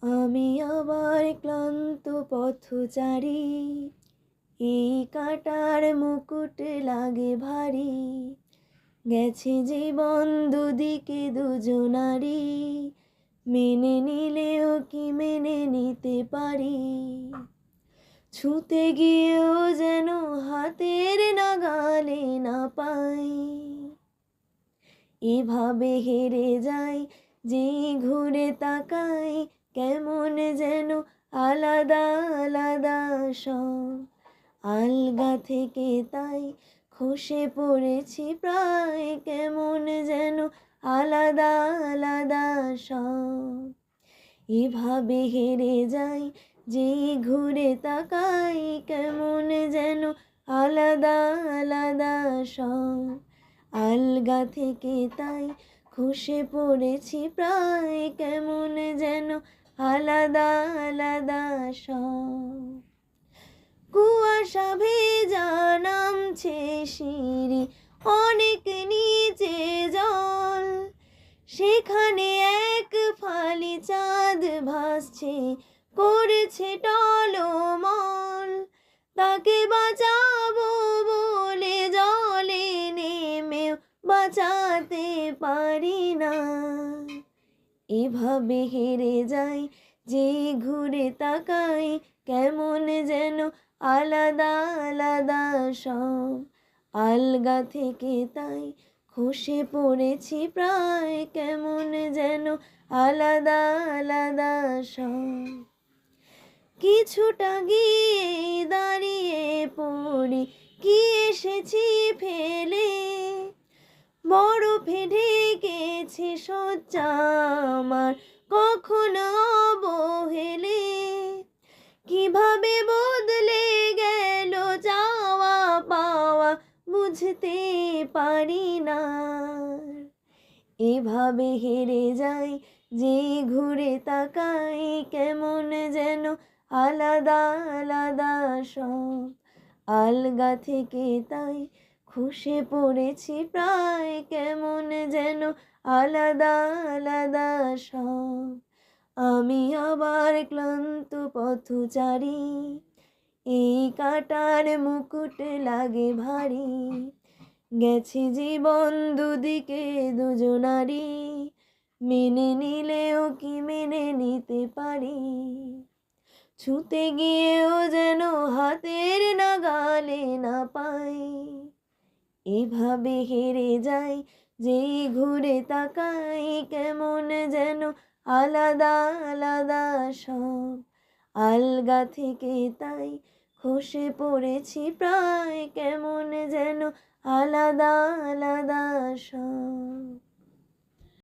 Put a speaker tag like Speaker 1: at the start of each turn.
Speaker 1: আমি আবার ক্লান্ত পথচারী, এই কাঁটার মুকুট লাগে ভারী। গেছে জীবন দুদিকে দুজনারি, মেনে নিলেও কি মেনে নিতে পারি। ছুঁতে গিয়েও যেন হাতের নাগালে না পাই। এভাবে হেরে যাই যেই ঘুরে তাকাই, কেমন যেন আলাদা আলাদা সব। আলগা থেকে তাই খসে পড়েছি প্রায়, কেমন যেন আলাদা আলাদা সব। এভাবে হেরে যাই যেই ঘুরে তাকাই, কেমন যেন আলাদা আলাদা সব। আলগা থেকে তাই খসে পড়েছি প্রায়, কেমন যেন আলাদা আলাদা সব। কুয়াশা ভেজা নামছে সিঁড়ি, অনেক নিচে জল। সেখানে এক ফালি চাঁদ ভাসছে, করেছে টলমল। তাকে বাঁচাবো বলে জলে নেমেও বাঁচাতে পারি না। এভাবে হেরে যাই যেই ঘুরে তাকাই, কেমন যেন আলাদা আলাদা সব। আলগা থেকে তাই খসে পড়েছি প্রায়, কেমন যেন আলাদা আলাদা সব। কিছুটা গিয়ে দাঁড়িয়ে পড়ি, কি এসেছি ফেলে। বরফে ঢেকেছে শয্যা আমার, কখনো অবহেলে। কিভাবে বদলে গেল চাওয়া পাওয়া, বুঝতে পারি না। এভাবে হেরে যাই যেই ঘুরে তাকাই, কেমন যেন আলাদা আলাদা সব। আলগা থেকে তাই খসে পড়েছি প্রায়, কেমন যেন আলাদা আলাদা সব। আমি আবার ক্লান্ত পথচারী, এই কাঁটার মুকুট লাগে ভারী। গেছে জীবন দুদিকে দুজনারি, মেনে নিলেও কি মেনে নিতে পারি। ছুঁতে গিয়েও যেন হাতের নাগালে না পাই। এভাবে হেরে যাই যেই ঘুরে তাকাই, কেমন যেন আলাদা আলাদা সব। আলগা থেকে তাই খসে পড়েছি প্রায়, কেমন যেন আলাদা আলাদা